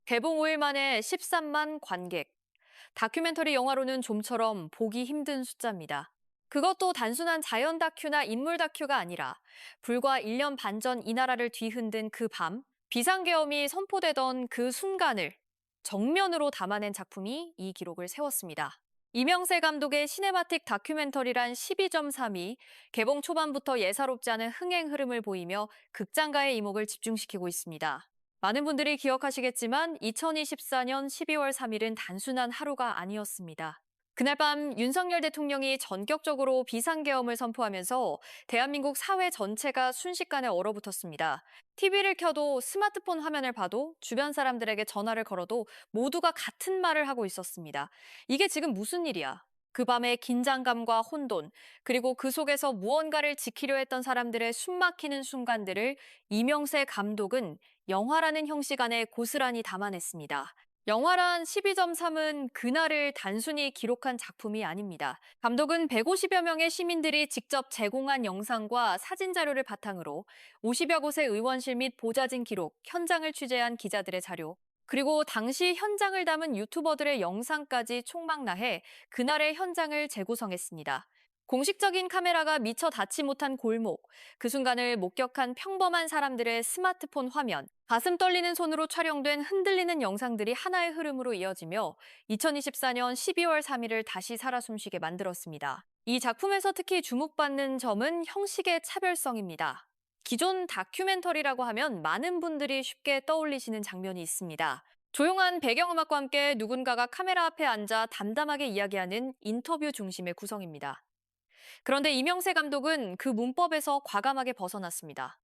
개봉 5일 만에 13만 관객. 다큐멘터리 영화로는 좀처럼 보기 힘든 숫자입니다. 그것도 단순한 자연 다큐나 인물 다큐가 아니라 불과 1년 반 전 이 나라를 뒤흔든 그 밤, 비상계엄이 선포되던 그 순간을 정면으로 담아낸 작품이 이 기록을 세웠습니다. 이명세 감독의 시네마틱 다큐멘터리란 12.3이 개봉 초반부터 예사롭지 않은 흥행 흐름을 보이며 극장가의 이목을 집중시키고 있습니다. 많은 분들이 기억하시겠지만 2024년 12월 3일은 단순한 하루가 아니었습니다. 그날 밤 윤석열 대통령이 전격적으로 비상계엄을 선포하면서 대한민국 사회 전체가 순식간에 얼어붙었습니다. TV를 켜도 스마트폰 화면을 봐도 주변 사람들에게 전화를 걸어도 모두가 같은 말을 하고 있었습니다. 이게 지금 무슨 일이야? 그 밤의 긴장감과 혼돈, 그리고 그 속에서 무언가를 지키려 했던 사람들의 숨막히는 순간들을 이명세 감독은 영화라는 형식 안에 고스란히 담아냈습니다. 영화란 12.3은 그날을 단순히 기록한 작품이 아닙니다. 감독은 150여 명의 시민들이 직접 제공한 영상과 사진 자료를 바탕으로 50여 곳의 의원실 및 보좌진 기록, 현장을 취재한 기자들의 자료, 그리고 당시 현장을 담은 유튜버들의 영상까지 총망라해 그날의 현장을 재구성했습니다. 공식적인 카메라가 미처 닿지 못한 골목, 그 순간을 목격한 평범한 사람들의 스마트폰 화면, 가슴 떨리는 손으로 촬영된 흔들리는 영상들이 하나의 흐름으로 이어지며 2024년 12월 3일을 다시 살아 숨쉬게 만들었습니다. 이 작품에서 특히 주목받는 점은 형식의 차별성입니다. 기존 다큐멘터리라고 하면 많은 분들이 쉽게 떠올리시는 장면이 있습니다. 조용한 배경음악과 함께 누군가가 카메라 앞에 앉아 담담하게 이야기하는 인터뷰 중심의 구성입니다. 그런데 이명세 감독은 그 문법에서 과감하게 벗어났습니다.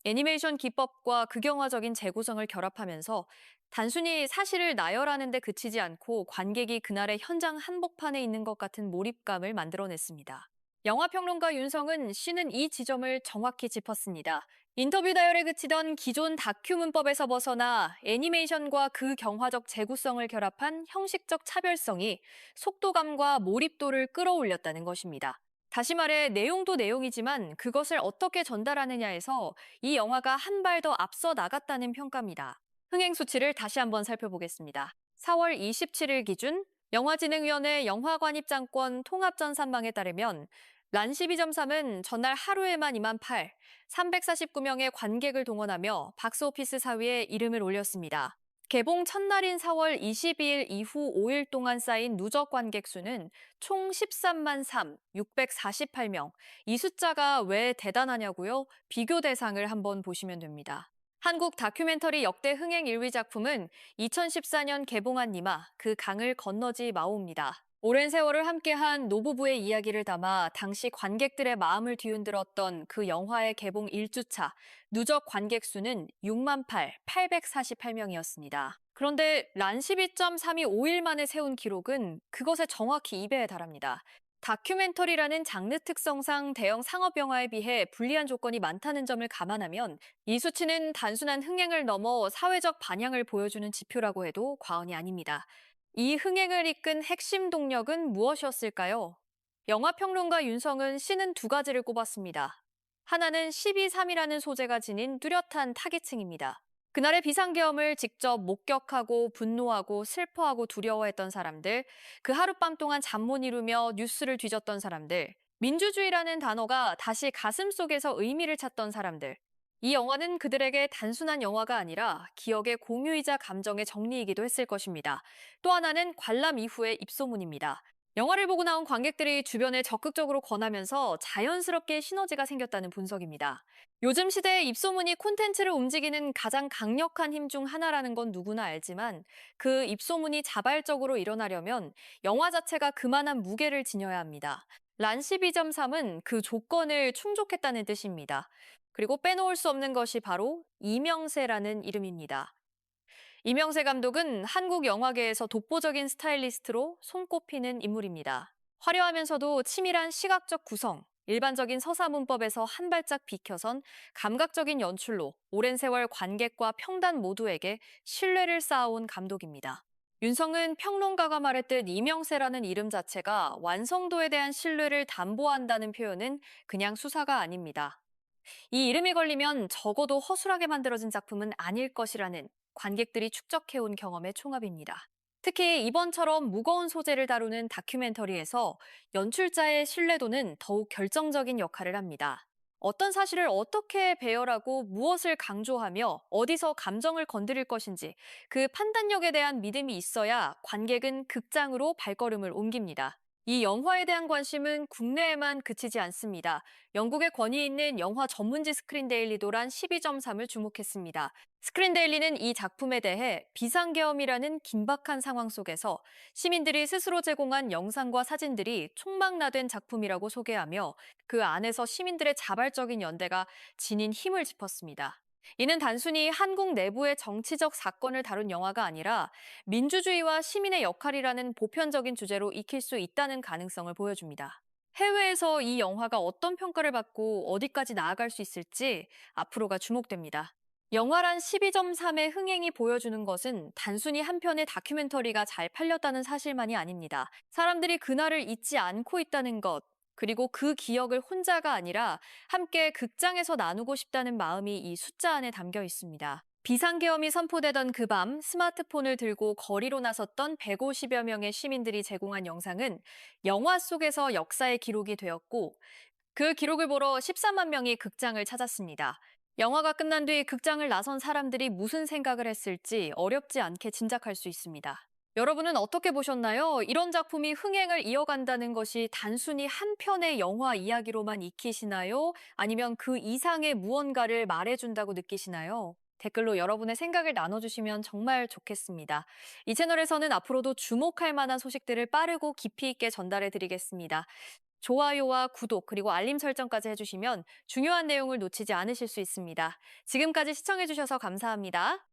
애니메이션 기법과 극영화적인 재구성을 결합하면서 단순히 사실을 나열하는 데 그치지 않고 관객이 그날의 현장 한복판에 있는 것 같은 몰입감을 만들어냈습니다. 영화평론가 윤성은 씨는 이 지점을 정확히 짚었습니다. 인터뷰 다열에 그치던 기존 다큐 문법에서 벗어나 애니메이션과 그 경화적 재구성을 결합한 형식적 차별성이 속도감과 몰입도를 끌어올렸다는 것입니다. 다시 말해 내용도 내용이지만 그것을 어떻게 전달하느냐에서 이 영화가 한 발 더 앞서 나갔다는 평가입니다. 흥행 수치를 다시 한번 살펴보겠습니다. 4월 27일 기준 영화진흥위원회 영화관입장권 통합전산망에 따르면 란 12.3은 전날 하루에만 2만 8, 349명의 관객을 동원하며 박스오피스 4위에 이름을 올렸습니다. 개봉 첫날인 4월 22일 이후 5일 동안 쌓인 누적 관객 수는 총 13만 3, 648명. 이 숫자가 왜 대단하냐고요? 비교 대상을 한번 보시면 됩니다. 한국 다큐멘터리 역대 흥행 1위 작품은 2014년 개봉한 니마, 그 강을 건너지 마오입니다. 오랜 세월을 함께한 노부부의 이야기를 담아 당시 관객들의 마음을 뒤흔들었던 그 영화의 개봉 1주차 누적 관객 수는 6만 848명이었습니다. 그런데 란 12.3이 5일 만에 세운 기록은 그것의 정확히 2배에 달합니다. 다큐멘터리라는 장르 특성상 대형 상업 영화에 비해 불리한 조건이 많다는 점을 감안하면 이 수치는 단순한 흥행을 넘어 사회적 반향을 보여주는 지표라고 해도 과언이 아닙니다. 이 흥행을 이끈 핵심 동력은 무엇이었을까요? 영화평론가 윤성은 씨는 두 가지를 꼽았습니다. 하나는 12.3이라는 소재가 지닌 뚜렷한 타깃층입니다. 그날의 비상계엄을 직접 목격하고 분노하고 슬퍼하고 두려워했던 사람들, 그 하룻밤 동안 잠 못 이루며 뉴스를 뒤졌던 사람들, 민주주의라는 단어가 다시 가슴 속에서 의미를 찾던 사람들. 이 영화는 그들에게 단순한 영화가 아니라 기억의 공유이자 감정의 정리이기도 했을 것입니다. 또 하나는 관람 이후의 입소문입니다. 영화를 보고 나온 관객들이 주변에 적극적으로 권하면서 자연스럽게 시너지가 생겼다는 분석입니다. 요즘 시대의 입소문이 콘텐츠를 움직이는 가장 강력한 힘 중 하나라는 건 누구나 알지만 그 입소문이 자발적으로 일어나려면 영화 자체가 그만한 무게를 지녀야 합니다. 란 12.3은 그 조건을 충족했다는 뜻입니다. 그리고 빼놓을 수 없는 것이 바로 이명세라는 이름입니다. 이명세 감독은 한국 영화계에서 독보적인 스타일리스트로 손꼽히는 인물입니다. 화려하면서도 치밀한 시각적 구성, 일반적인 서사 문법에서 한 발짝 비켜선 감각적인 연출로 오랜 세월 관객과 평단 모두에게 신뢰를 쌓아온 감독입니다. 윤성은 평론가가 말했듯 이명세라는 이름 자체가 완성도에 대한 신뢰를 담보한다는 표현은 그냥 수사가 아닙니다. 이 이름이 걸리면 적어도 허술하게 만들어진 작품은 아닐 것이라는 관객들이 축적해온 경험의 총합입니다. 특히 이번처럼 무거운 소재를 다루는 다큐멘터리에서 연출자의 신뢰도는 더욱 결정적인 역할을 합니다. 어떤 사실을 어떻게 배열하고 무엇을 강조하며 어디서 감정을 건드릴 것인지 그 판단력에 대한 믿음이 있어야 관객은 극장으로 발걸음을 옮깁니다. 이 영화에 대한 관심은 국내에만 그치지 않습니다. 영국의 권위 있는 영화 전문지 스크린 데일리도란 12.3을 주목했습니다. 스크린 데일리는 이 작품에 대해 비상계엄이라는 긴박한 상황 속에서 시민들이 스스로 제공한 영상과 사진들이 총망라된 작품이라고 소개하며 그 안에서 시민들의 자발적인 연대가 지닌 힘을 짚었습니다. 이는 단순히 한국 내부의 정치적 사건을 다룬 영화가 아니라 민주주의와 시민의 역할이라는 보편적인 주제로 익힐 수 있다는 가능성을 보여줍니다. 해외에서 이 영화가 어떤 평가를 받고 어디까지 나아갈 수 있을지 앞으로가 주목됩니다. 영화란 12.3의 흥행이 보여주는 것은 단순히 한 편의 다큐멘터리가 잘 팔렸다는 사실만이 아닙니다. 사람들이 그날을 잊지 않고 있다는 것, 그리고 그 기억을 혼자가 아니라 함께 극장에서 나누고 싶다는 마음이 이 숫자 안에 담겨 있습니다. 비상계엄이 선포되던 그 밤 스마트폰을 들고 거리로 나섰던 150여 명의 시민들이 제공한 영상은 영화 속에서 역사의 기록이 되었고 그 기록을 보러 13만 명이 극장을 찾았습니다. 영화가 끝난 뒤 극장을 나선 사람들이 무슨 생각을 했을지 어렵지 않게 짐작할 수 있습니다. 여러분은 어떻게 보셨나요? 이런 작품이 흥행을 이어간다는 것이 단순히 한 편의 영화 이야기로만 익히시나요? 아니면 그 이상의 무언가를 말해준다고 느끼시나요? 댓글로 여러분의 생각을 나눠주시면 정말 좋겠습니다. 이 채널에서는 앞으로도 주목할 만한 소식들을 빠르고 깊이 있게 전달해 드리겠습니다. 좋아요와 구독 그리고 알림 설정까지 해주시면 중요한 내용을 놓치지 않으실 수 있습니다. 지금까지 시청해주셔서 감사합니다.